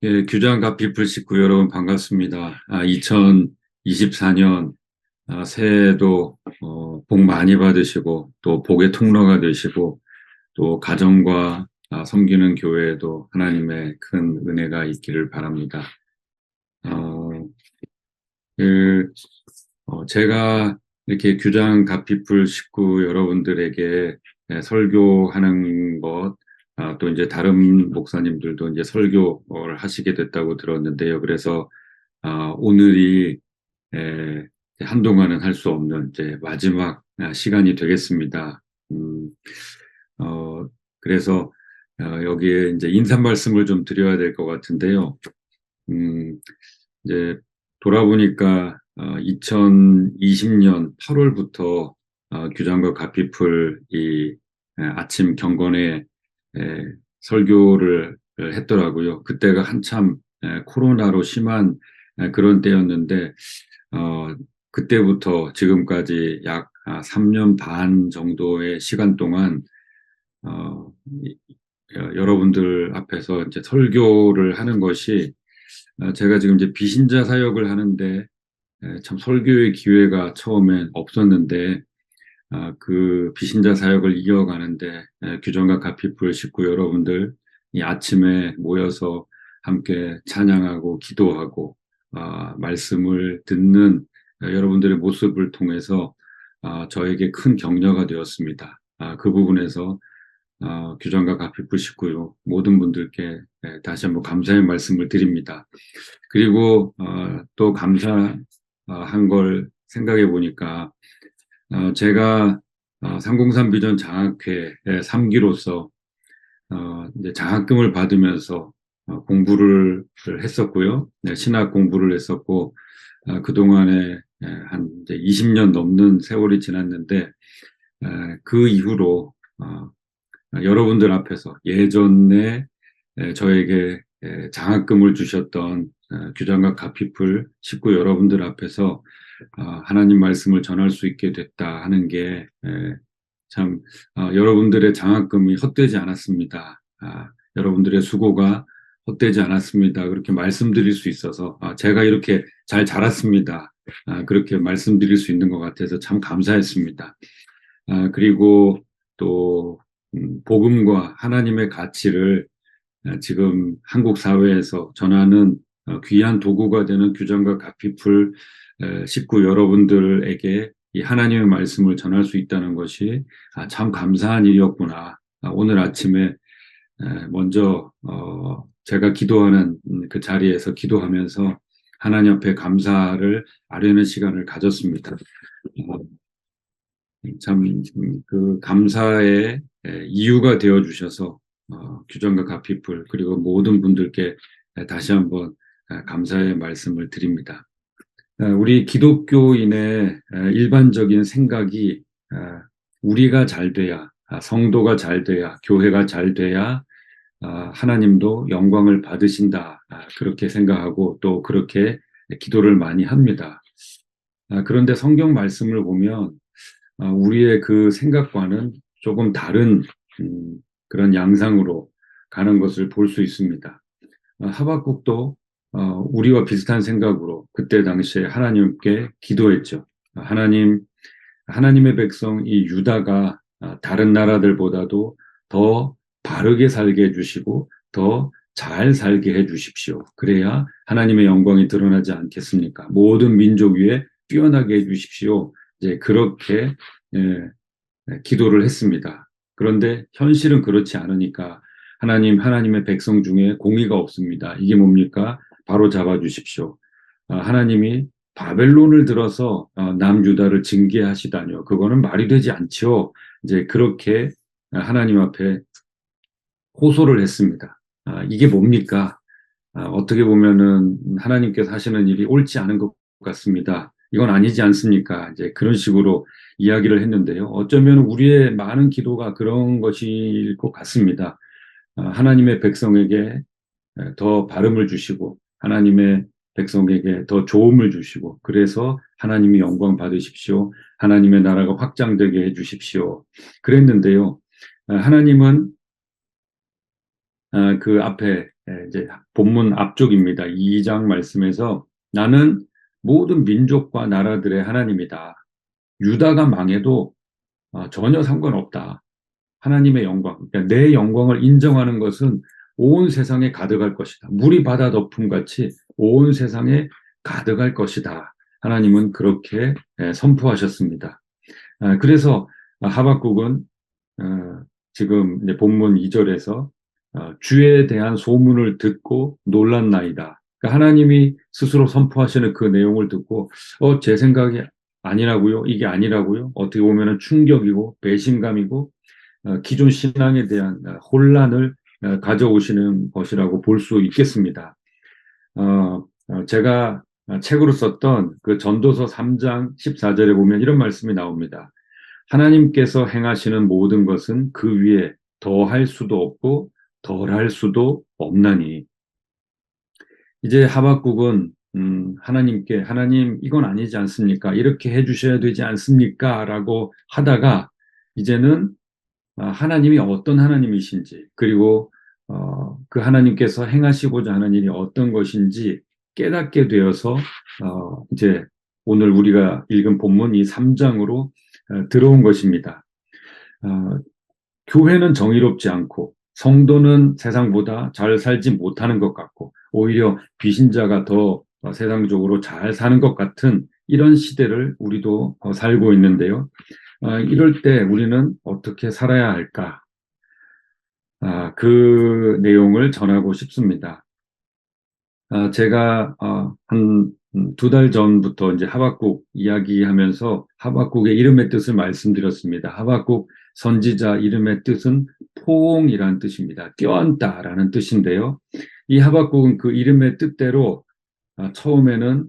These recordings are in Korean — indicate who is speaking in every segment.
Speaker 1: 예, 규장과 비플 식구 여러분 반갑습니다. 2024년 새해에도 복 많이 받으시고 또 복의 통로가 되시고 또 가정과 섬기는 교회에도 하나님의 큰 은혜가 있기를 바랍니다. 어, 그, 제가 이렇게 규장 가피풀 식구 여러분들에게 설교하는 것, 또 이제 다른 목사님들도 이제 설교를 하시게 됐다고 들었는데요. 그래서 오늘이 에, 한동안은 할 수 없는 이제 마지막 시간이 되겠습니다. 음, 어, 그래서 여기에 이제 인사 말씀을 좀 드려야 될 것 같은데요. 음, 이제 돌아보니까 2020년 8월부터 규장과 가피풀 이 아침 경건에 설교를 했더라고요. 그때가 한참 코로나로 심한 그런 때였는데 그때부터 지금까지 약 3년 반 정도의 시간 동안 어, 여러분들 앞에서 이제 설교를 하는 것이 제가 지금 이제 비신자 사역을 하는데 참 설교의 기회가 처음엔 없었는데 그 비신자 사역을 이어가는데 규정과 가피풀 식구 여러분들 이 아침에 모여서 함께 찬양하고 기도하고 말씀을 듣는 여러분들의 모습을 통해서 저에게 큰 격려가 되었습니다. 그 부분에서 규정과 가피풀 식구 모든 분들께 다시 한번 감사의 말씀을 드립니다. 그리고 또 감사한 걸 생각해 보니까 제가 303 비전 장학회 3기로서 이제 장학금을 받으면서 공부를 했었고요. 네, 신학 공부를 했었고 그동안에 한 이제 20년 넘는 세월이 지났는데 그 이후로 여러분들 앞에서 예전에 저에게 장학금을 주셨던 규장과 가피풀 식구 여러분들 앞에서 하나님 말씀을 전할 수 있게 됐다 하는 게 참 여러분들의 장학금이 헛되지 않았습니다. 여러분들의 수고가 헛되지 않았습니다. 그렇게 말씀드릴 수 있어서 제가 이렇게 잘 자랐습니다. 그렇게 말씀드릴 수 있는 것 같아서 참 감사했습니다. 그리고 또 복음과 하나님의 가치를 지금 한국 사회에서 전하는 귀한 도구가 되는 규정과 가피풀 식구 여러분들에게 이 하나님의 말씀을 전할 수 있다는 것이 참 감사한 일이었구나. 오늘 아침에 먼저 제가 기도하는 그 자리에서 기도하면서 하나님 앞에 감사를 아뢰는 시간을 가졌습니다. 참 그 감사의 이유가 되어 주셔서 규정과 가피풀 그리고 모든 분들께 다시 한번 감사의 말씀을 드립니다. 우리 기독교인의 일반적인 생각이 우리가 잘 돼야 성도가 잘 돼야 교회가 잘 돼야 하나님도 영광을 받으신다 그렇게 생각하고 또 그렇게 기도를 많이 합니다. 그런데 성경 말씀을 보면 우리의 그 생각과는 조금 다른 그런 양상으로 가는 것을 볼 수 있습니다. 하박국도 우리와 비슷한 생각으로 그때 당시에 하나님께 기도했죠. 하나님의 백성 이 유다가 다른 나라들보다도 더 바르게 살게 해주시고 더 잘 살게 해주십시오. 그래야 하나님의 영광이 드러나지 않겠습니까? 모든 민족 위에 뛰어나게 해주십시오. 이제 그렇게 기도를 했습니다. 그런데 현실은 그렇지 않으니까 하나님의 백성 중에 공의가 없습니다. 이게 뭡니까? 바로 잡아주십시오. 하나님이 바벨론을 들어서 남유다를 징계하시다뇨. 그거는 말이 되지 않죠. 이제 그렇게 하나님 앞에 호소를 했습니다. 이게 뭡니까? 어떻게 보면은 하나님께서 하시는 일이 옳지 않은 것 같습니다. 이건 아니지 않습니까? 이제 그런 식으로 이야기를 했는데요. 어쩌면 우리의 많은 기도가 그런 것일 것 같습니다. 하나님의 백성에게 더 발음을 주시고 하나님의 백성에게 더 좋음을 주시고 그래서 하나님이 영광 받으십시오. 하나님의 나라가 확장되게 해주십시오. 그랬는데요. 하나님은 그 앞에 이제 본문 앞쪽입니다. 2장 말씀에서 나는 모든 민족과 나라들의 하나님이다. 유다가 망해도 전혀 상관없다. 하나님의 영광, 그러니까 내 영광을 인정하는 것은 온 세상에 가득할 것이다. 물이 바다 덮음같이 온 세상에 가득할 것이다. 하나님은 그렇게 선포하셨습니다. 그래서 하박국은 지금 이제 본문 2절에서 주에 대한 소문을 듣고 놀랐나이다. 그러니까 하나님이 스스로 선포하시는 그 내용을 듣고 제 생각이 아니라고요? 이게 아니라고요? 어떻게 보면 충격이고 배신감이고 기존 신앙에 대한 혼란을 가져오시는 것이라고 볼 수 있겠습니다. 제가 책으로 썼던 그 전도서 3장 14절에 보면 이런 말씀이 나옵니다. 하나님께서 행하시는 모든 것은 그 위에 더할 수도 없고 덜할 수도 없나니. 이제 하박국은 하나님께 하나님 이건 아니지 않습니까? 이렇게 해주셔야 되지 않습니까? 라고 하다가 이제는 하나님이 어떤 하나님이신지 그리고 그 하나님께서 행하시고자 하는 일이 어떤 것인지 깨닫게 되어서 이제 오늘 우리가 읽은 본문 이 3장으로 들어온 것입니다. 교회는 정의롭지 않고 성도는 세상보다 잘 살지 못하는 것 같고 오히려 비신자가 더 세상적으로 잘 사는 것 같은 이런 시대를 우리도 살고 있는데요. 이럴 때 우리는 어떻게 살아야 할까? 그 내용을 전하고 싶습니다. 제가 한 2달 전부터 이제 하박국 이야기하면서 하박국의 이름의 뜻을 말씀드렸습니다. 하박국 선지자 이름의 뜻은 포옹이라는 뜻입니다. 껴안다라는 뜻인데요. 이 하박국은 그 이름의 뜻대로 처음에는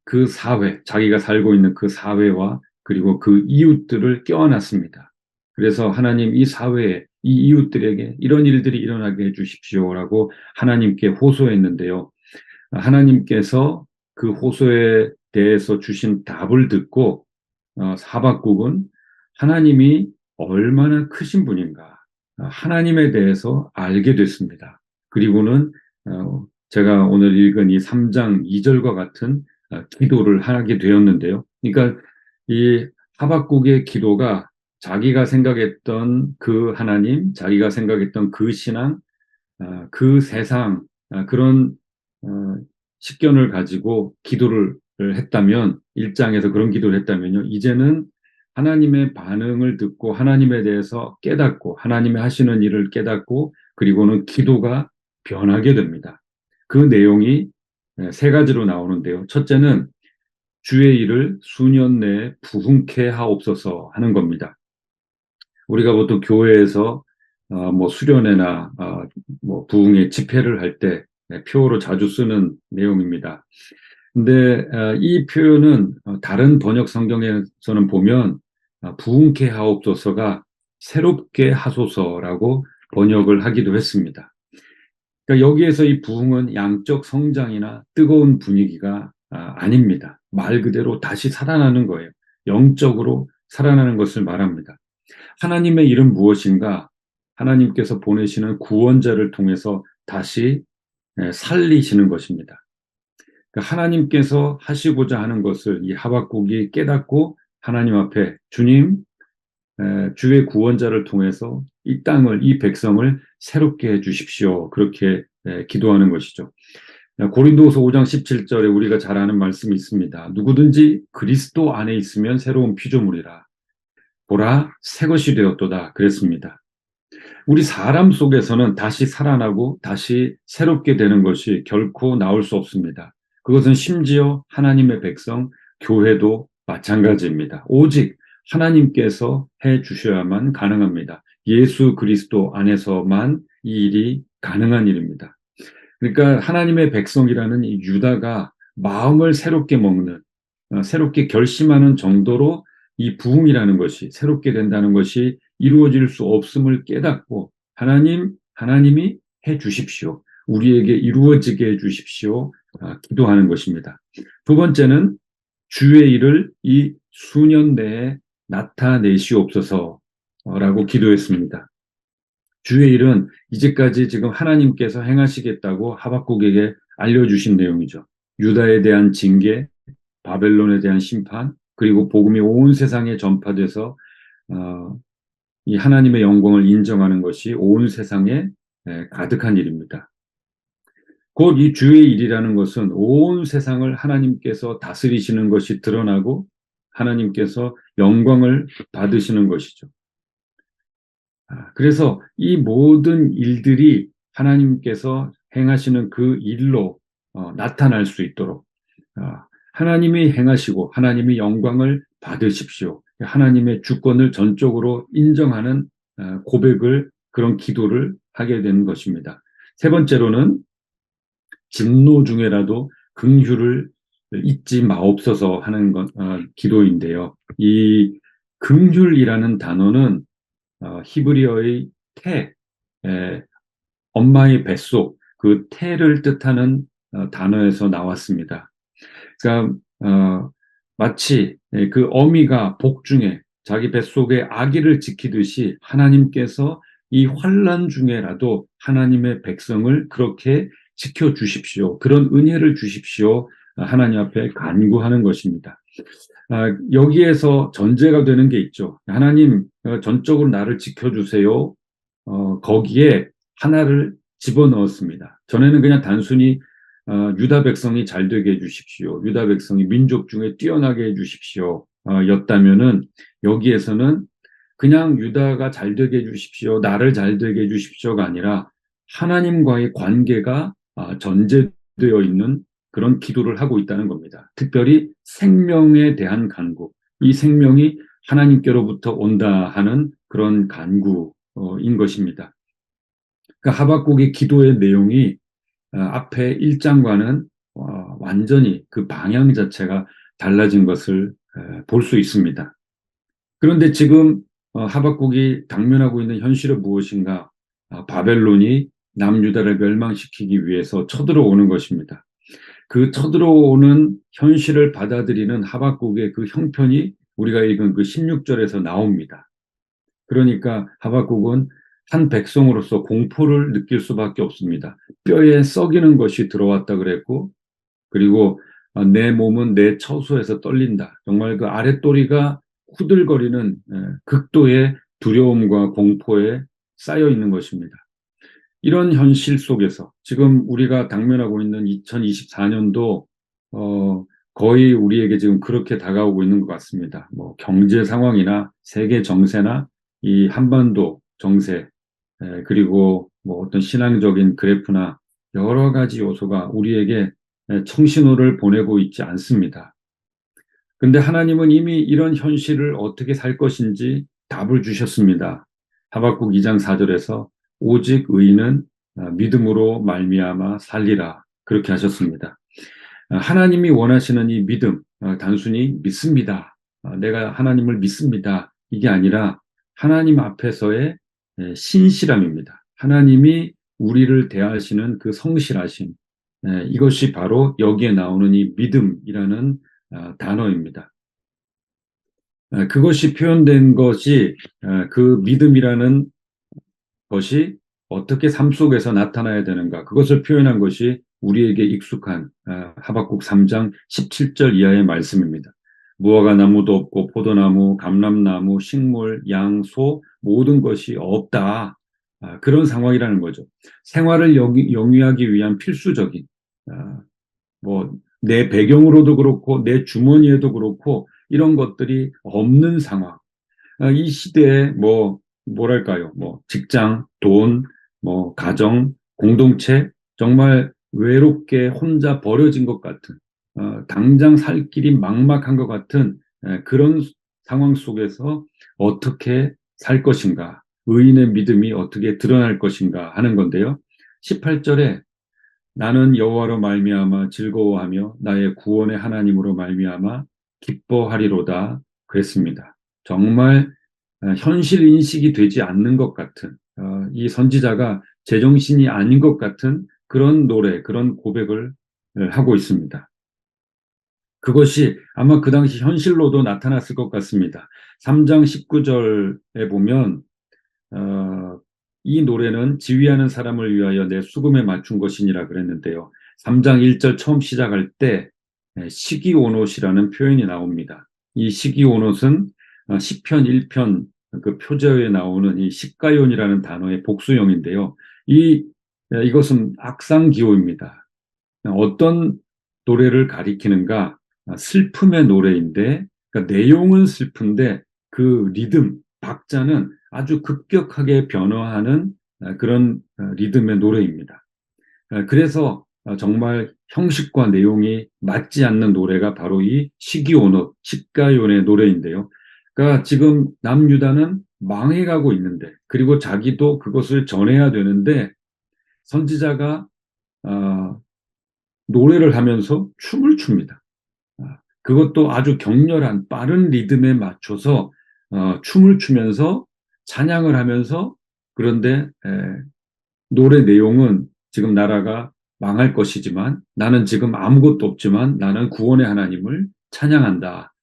Speaker 1: 그 사회, 자기가 살고 있는 그 사회와 그리고 그 이웃들을 껴안았습니다. 그래서 하나님 이 사회에 이 이웃들에게 이런 일들이 일어나게 해주십시오라고 하나님께 호소했는데요. 하나님께서 그 호소에 대해서 주신 답을 듣고 하박국은 하나님이 얼마나 크신 분인가 하나님에 대해서 알게 됐습니다. 그리고는 제가 오늘 읽은 이 3장 2절과 같은 기도를 하게 되었는데요. 그러니까 이 하박국의 기도가 자기가 생각했던 그 하나님, 자기가 생각했던 그 신앙, 그 세상, 그런 식견을 가지고 기도를 했다면, 1장에서 그런 기도를 했다면요, 이제는 하나님의 반응을 듣고 하나님에 대해서 깨닫고 하나님의 하시는 일을 깨닫고 그리고는 기도가 변하게 됩니다. 그 내용이 3가지로 나오는데요. 첫째는 주의 일을 수년 내에 부흥케 하옵소서 하는 겁니다. 우리가 보통 교회에서 뭐 수련회나 뭐 부흥회 집회를 할 때 표어로 자주 쓰는 내용입니다. 근데 이 표현은 다른 번역 성경에서는 보면 부흥케 하옵소서가 새롭게 하소서라고 번역을 하기도 했습니다. 그러니까 여기에서 이 부흥은 양적 성장이나 뜨거운 분위기가 아닙니다. 말 그대로 다시 살아나는 거예요. 영적으로 살아나는 것을 말합니다. 하나님의 일은 무엇인가? 하나님께서 보내시는 구원자를 통해서 다시 살리시는 것입니다. 그러니까 하나님께서 하시고자 하는 것을 이 하박국이 깨닫고 하나님 앞에 주님, 주의 구원자를 통해서 이 땅을, 이 백성을 새롭게 해주십시오. 그렇게 기도하는 것이죠. 고린도후서 5장 17절에 우리가 잘 아는 말씀이 있습니다. 누구든지 그리스도 안에 있으면 새로운 피조물이라. 보라, 새 것이 되었도다. 그랬습니다. 우리 사람 속에서는 다시 살아나고 다시 새롭게 되는 것이 결코 나올 수 없습니다. 그것은 심지어 하나님의 백성, 교회도 마찬가지입니다. 오직 하나님께서 해 주셔야만 가능합니다. 예수 그리스도 안에서만 이 일이 가능한 일입니다. 그러니까 하나님의 백성이라는 이 유다가 마음을 새롭게 먹는, 새롭게 결심하는 정도로 이 부흥이라는 것이 새롭게 된다는 것이 이루어질 수 없음을 깨닫고 하나님이 해 주십시오. 우리에게 이루어지게 해 주십시오. 기도하는 것입니다. 두 번째는 주의 일을 이 수년 내에 나타내시옵소서라고 기도했습니다. 주의 일은 이제까지 지금 하나님께서 행하시겠다고 하박국에게 알려주신 내용이죠. 유다에 대한 징계, 바벨론에 대한 심판, 그리고 복음이 온 세상에 전파돼서 이 하나님의 영광을 인정하는 것이 온 세상에 가득한 일입니다. 곧 이 주의 일이라는 것은 온 세상을 하나님께서 다스리시는 것이 드러나고 하나님께서 영광을 받으시는 것이죠. 그래서 이 모든 일들이 하나님께서 행하시는 그 일로 나타날 수 있도록 하나님이 행하시고 하나님이 영광을 받으십시오. 하나님의 주권을 전적으로 인정하는 고백을, 그런 기도를 하게 되는 것입니다. 세 번째로는 진노 중에라도 긍휼을 잊지 마옵소서 하는 기도인데요. 이 긍휼이라는 단어는 히브리어의 태, 엄마의 뱃속, 그 태를 뜻하는 단어에서 나왔습니다. 그러니까 마치 그 어미가 복중에 자기 뱃속에 아기를 지키듯이 하나님께서 이 환난 중에라도 하나님의 백성을 그렇게 지켜주십시오. 그런 은혜를 주십시오. 하나님 앞에 간구하는 것입니다. 여기에서 전제가 되는 게 있죠. 하나님, 전적으로 나를 지켜주세요. 거기에 하나를 집어넣었습니다. 전에는 그냥 단순히 유다 백성이 잘 되게 해주십시오. 유다 백성이 민족 중에 뛰어나게 해주십시오. 였다면은 여기에서는 그냥 유다가 잘 되게 해주십시오. 나를 잘 되게 해주십시오가 아니라 하나님과의 관계가 전제되어 있는 그런 기도를 하고 있다는 겁니다. 특별히 생명에 대한 간구. 이 생명이 하나님께로부터 온다 하는 그런 간구인 것입니다. 그러니까 하박국의 기도의 내용이 앞에 1장과는 완전히 그 방향 자체가 달라진 것을 볼 수 있습니다. 그런데 지금 하박국이 당면하고 있는 현실은 무엇인가? 바벨론이 남유다를 멸망시키기 위해서 쳐들어오는 것입니다. 그 쳐들어오는 현실을 받아들이는 하박국의 그 형편이 우리가 읽은 그 16절에서 나옵니다. 그러니까 하박국은 한 백성으로서 공포를 느낄 수밖에 없습니다. 뼈에 썩이는 것이 들어왔다 그랬고, 그리고 내 몸은 내 처소에서 떨린다. 정말 그 아랫도리가 후들거리는 극도의 두려움과 공포에 쌓여 있는 것입니다. 이런 현실 속에서 지금 우리가 당면하고 있는 2024년도 거의 우리에게 지금 그렇게 다가오고 있는 것 같습니다. 뭐 경제 상황이나 세계 정세나 이 한반도 정세, 그리고 뭐 어떤 신앙적인 그래프나 여러 가지 요소가 우리에게 청신호를 보내고 있지 않습니다. 근데 하나님은 이미 이런 현실을 어떻게 살 것인지 답을 주셨습니다. 하박국 2장 4절에서 오직 의인은 믿음으로 말미암아 살리라, 그렇게 하셨습니다. 하나님이 원하시는 이 믿음, 단순히 믿습니다. 내가 하나님을 믿습니다. 이게 아니라 하나님 앞에서의 신실함입니다. 하나님이 우리를 대하시는 그 성실하심, 이것이 바로 여기에 나오는 이 믿음이라는 단어입니다. 그것이 표현된 것이 그 믿음이라는 것이 어떻게 삶 속에서 나타나야 되는가, 그것을 표현한 것이 우리에게 익숙한 하박국 3장 17절 이하의 말씀입니다. 무화과 나무도 없고 포도나무, 감람나무, 식물, 양, 소 모든 것이 없다. 그런 상황이라는 거죠. 생활을 영위하기 위한 필수적인 뭐 내 배경으로도 그렇고 내 주머니에도 그렇고 이런 것들이 없는 상황. 이 시대에 뭐랄까요? 뭐 직장, 돈, 뭐 가정, 공동체, 정말 외롭게 혼자 버려진 것 같은, 당장 살 길이 막막한 것 같은 그런 상황 속에서 어떻게 살 것인가, 의인의 믿음이 어떻게 드러날 것인가 하는 건데요. 18절에 나는 여호와로 말미암아 즐거워하며 나의 구원의 하나님으로 말미암아 기뻐하리로다 그랬습니다. 정말 현실 인식이 되지 않는 것 같은, 이 선지자가 제정신이 아닌 것 같은 그런 노래, 그런 고백을 하고 있습니다. 그것이 아마 그 당시 현실로도 나타났을 것 같습니다. 3장 19절에 보면 이 노래는 지휘하는 사람을 위하여 내 수금에 맞춘 것이니라 그랬는데요. 3장 1절 처음 시작할 때 시기오롯이라는 표현이 나옵니다. 이 시기오롯은 시편 1편 그 표제어에 나오는 이 시가연이라는 단어의 복수형인데요. 이것은 악상기호입니다. 어떤 노래를 가리키는가? 슬픔의 노래인데, 그러니까 내용은 슬픈데 그 리듬, 박자는 아주 급격하게 변화하는 그런 리듬의 노래입니다. 그래서 정말 형식과 내용이 맞지 않는 노래가 바로 이 시기오롯, 시가연의 노래인데요. 그러니까 지금 남유다는 망해가고 있는데, 그리고 자기도 그것을 전해야 되는데, 선지자가 노래를 하면서 춤을 춥니다. 그것도 아주 격렬한 빠른 리듬에 맞춰서 춤을 추면서 찬양을 하면서, 그런데 노래 내용은 지금 나라가 망할 것이지만 나는 지금 아무것도 없지만 나는 구원의 하나님을 찬양한다.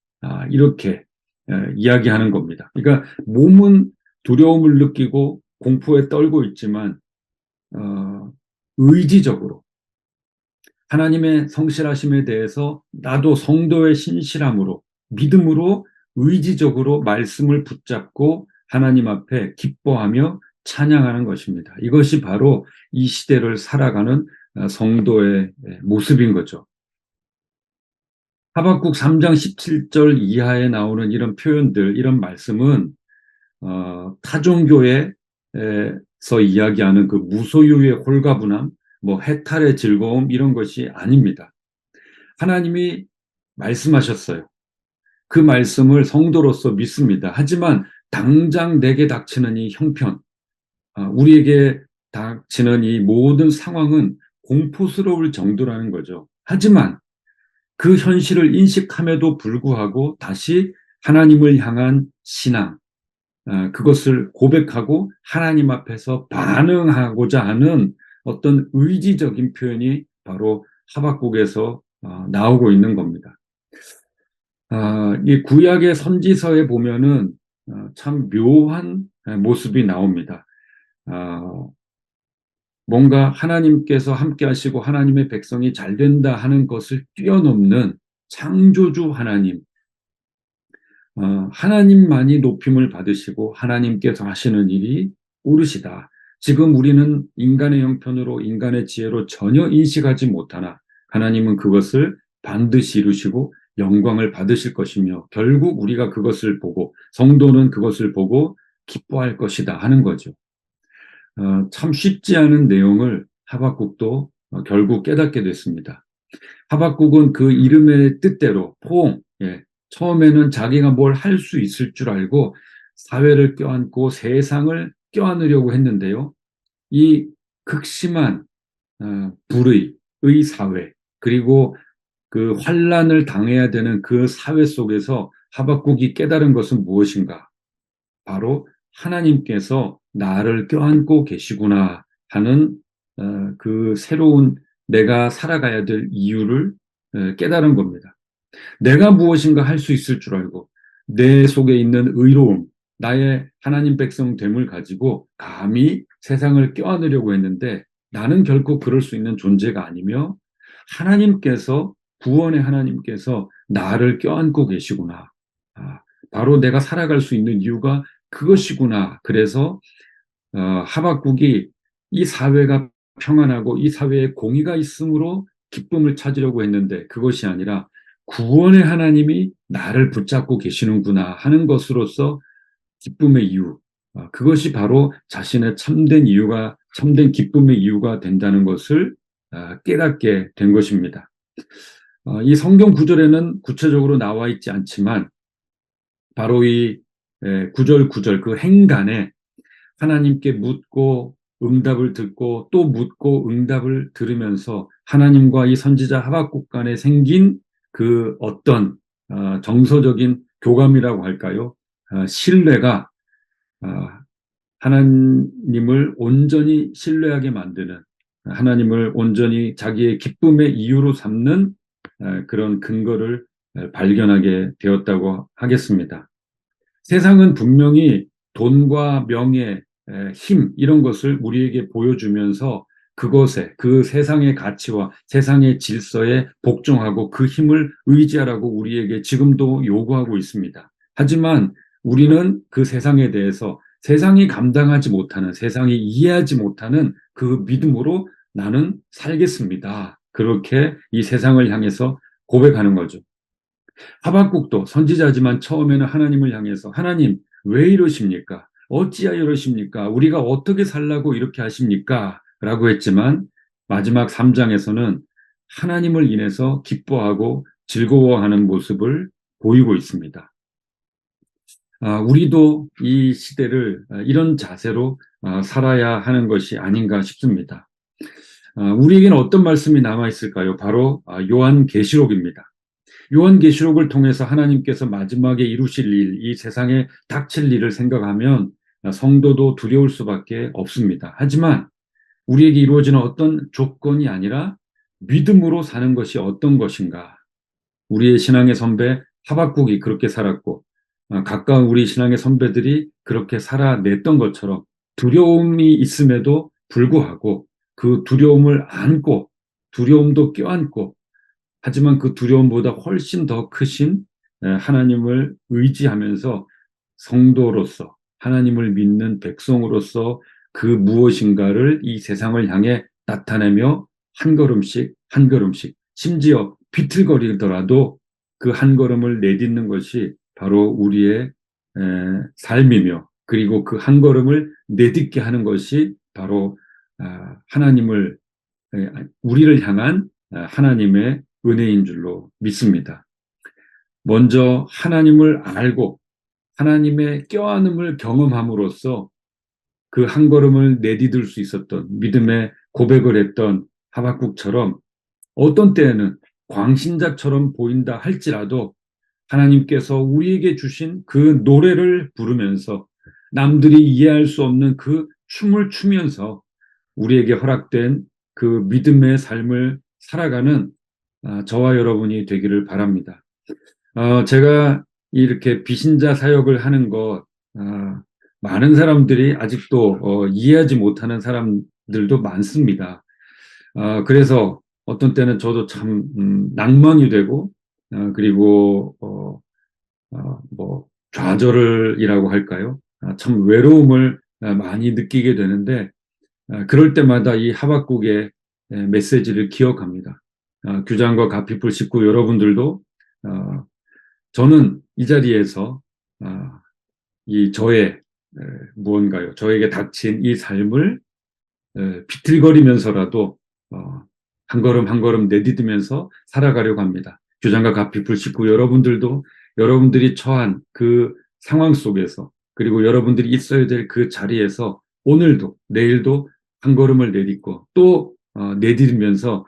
Speaker 1: 이렇게 이야기하는 겁니다. 그러니까 몸은 두려움을 느끼고 공포에 떨고 있지만 의지적으로 하나님의 성실하심에 대해서 나도 성도의 신실함으로 믿음으로 의지적으로 말씀을 붙잡고 하나님 앞에 기뻐하며 찬양하는 것입니다. 이것이 바로 이 시대를 살아가는 성도의 모습인 거죠. 하박국 3장 17절 이하에 나오는 이런 표현들, 이런 말씀은 타종교에서 이야기하는 그 무소유의 홀가분함, 뭐 해탈의 즐거움 이런 것이 아닙니다. 하나님이 말씀하셨어요. 그 말씀을 성도로서 믿습니다. 하지만 당장 내게 닥치는 이 형편, 우리에게 닥치는 이 모든 상황은 공포스러울 정도라는 거죠. 하지만 그 현실을 인식함에도 불구하고 다시 하나님을 향한 신앙, 그것을 고백하고 하나님 앞에서 반응하고자 하는 어떤 의지적인 표현이 바로 하박국에서 나오고 있는 겁니다. 이 구약의 선지서에 보면은 참 묘한 모습이 나옵니다. 뭔가 하나님께서 함께 하시고 하나님의 백성이 잘 된다 하는 것을 뛰어넘는 창조주 하나님, 하나님만이 높임을 받으시고 하나님께서 하시는 일이 옳으시다. 지금 우리는 인간의 형편으로 인간의 지혜로 전혀 인식하지 못하나 하나님은 그것을 반드시 이루시고 영광을 받으실 것이며 결국 우리가 그것을 보고 성도는 그것을 보고 기뻐할 것이다 하는 거죠. 참 쉽지 않은 내용을 하박국도 결국 깨닫게 됐습니다. 하박국은 그 이름의 뜻대로 포옹, 처음에는 자기가 뭘 할 수 있을 줄 알고 사회를 껴안고 세상을 껴안으려고 했는데요. 이 극심한 불의의 사회, 그리고 그 환난을 당해야 되는 그 사회 속에서 하박국이 깨달은 것은 무엇인가? 바로 하나님께서 나를 껴안고 계시구나 하는 그 새로운 내가 살아가야 될 이유를 깨달은 겁니다. 내가 무엇인가 할 수 있을 줄 알고 내 속에 있는 의로움, 나의 하나님 백성 됨을 가지고 감히 세상을 껴안으려고 했는데 나는 결코 그럴 수 있는 존재가 아니며 하나님께서, 구원의 하나님께서 나를 껴안고 계시구나. 바로 내가 살아갈 수 있는 이유가 그것이구나. 그래서 하박국이 이 사회가 평안하고 이 사회에 공의가 있으므로 기쁨을 찾으려고 했는데 그것이 아니라 구원의 하나님이 나를 붙잡고 계시는구나 하는 것으로서 기쁨의 이유, 그것이 바로 자신의 참된 이유가, 참된 기쁨의 이유가 된다는 것을 깨닫게 된 것입니다. 이 성경 구절에는 구체적으로 나와 있지 않지만 바로 이 구절 그 행간에 하나님께 묻고 응답을 듣고 또 묻고 응답을 들으면서 하나님과 이 선지자 하박국 간에 생긴 그 어떤 정서적인 교감이라고 할까요? 신뢰가 하나님을 온전히 신뢰하게 만드는, 하나님을 온전히 자기의 기쁨의 이유로 삼는 그런 근거를 발견하게 되었다고 하겠습니다. 세상은 분명히 돈과 명예, 힘 이런 것을 우리에게 보여주면서 그것에 그 세상의 가치와 세상의 질서에 복종하고 그 힘을 의지하라고 우리에게 지금도 요구하고 있습니다. 하지만 우리는 그 세상에 대해서 세상이 감당하지 못하는, 세상이 이해하지 못하는 그 믿음으로 나는 살겠습니다. 그렇게 이 세상을 향해서 고백하는 거죠. 하박국도 선지자지만 처음에는 하나님을 향해서 하나님 왜 이러십니까? 어찌하여 이러십니까? 우리가 어떻게 살라고 이렇게 하십니까? 라고 했지만 마지막 3장에서는 하나님을 인해서 기뻐하고 즐거워하는 모습을 보이고 있습니다. 우리도 이 시대를 이런 자세로 살아야 하는 것이 아닌가 싶습니다. 우리에게는 어떤 말씀이 남아있을까요? 바로 요한계시록입니다. 요한계시록을 통해서 하나님께서 마지막에 이루실 일, 이 세상에 닥칠 일을 생각하면 성도도 두려울 수밖에 없습니다. 하지만 우리에게 이루어지는 어떤 조건이 아니라 믿음으로 사는 것이 어떤 것인가? 우리의 신앙의 선배 하박국이 그렇게 살았고 가까운 우리 신앙의 선배들이 그렇게 살아냈던 것처럼 두려움이 있음에도 불구하고 그 두려움을 안고 두려움도 껴안고 하지만 그 두려움보다 훨씬 더 크신 하나님을 의지하면서 성도로서 하나님을 믿는 백성으로서 그 무엇인가를 이 세상을 향해 나타내며 한 걸음씩 한 걸음씩 심지어 비틀거리더라도 그 한 걸음을 내딛는 것이 바로 우리의 삶이며 그리고 그 한 걸음을 내딛게 하는 것이 바로 하나님을 우리를 향한 하나님의 은혜인 줄로 믿습니다. 먼저 하나님을 알고 하나님의 껴안음을 경험함으로써 그 한 걸음을 내디딜 수 있었던 믿음의 고백을 했던 하박국처럼 어떤 때에는 광신자처럼 보인다 할지라도 하나님께서 우리에게 주신 그 노래를 부르면서 남들이 이해할 수 없는 그 춤을 추면서 우리에게 허락된 그 믿음의 삶을 살아가는 저와 여러분이 되기를 바랍니다. 제가 이렇게 비신자 사역을 하는 것 많은 사람들이 아직도 이해하지 못하는 사람들도 많습니다. 그래서 어떤 때는 저도 참 낭만이 되고 그리고 뭐 좌절이라고 할까요? 참 외로움을 많이 느끼게 되는데 그럴 때마다 이 하박국의 메시지를 기억합니다. 규장과 가피풀 식구 여러분들도 저는 이 자리에서 이 저의 무언가요? 저에게 닥친 이 삶을 비틀거리면서라도 한 걸음 한 걸음 내딛으면서 살아가려고 합니다. 규장과 가피풀 식구 여러분들도 여러분들이 처한 그 상황 속에서 그리고 여러분들이 있어야 될 그 자리에서 오늘도 내일도 한 걸음을 내딛고 또 내딛으면서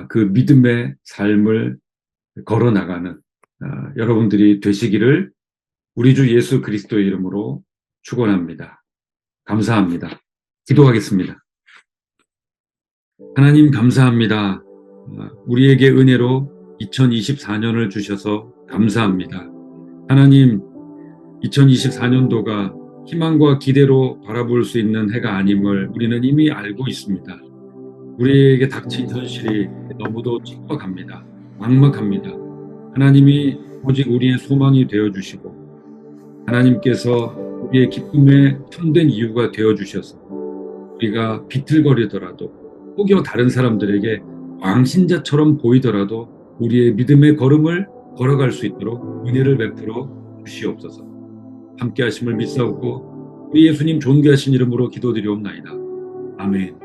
Speaker 1: 그 믿음의 삶을 걸어나가는 여러분들이 되시기를 우리 주 예수 그리스도의 이름으로 축원합니다. 감사합니다. 기도하겠습니다. 하나님 감사합니다. 우리에게 은혜로 2024년을 주셔서 감사합니다. 하나님 2024년도가 희망과 기대로 바라볼 수 있는 해가 아님을 우리는 이미 알고 있습니다. 우리에게 닥친 현실이 너무도 척박합니다. 막막합니다. 하나님이 오직 우리의 소망이 되어주시고 하나님께서 우리의 기쁨에 참된 이유가 되어주셔서 우리가 비틀거리더라도 혹여 다른 사람들에게 왕신자처럼 보이더라도 우리의 믿음의 걸음을 걸어갈 수 있도록 은혜를 베풀어 주시옵소서. 함께 하심을 믿사옵고 우리 예수님 존귀하신 이름으로 기도드리옵나이다. 아멘.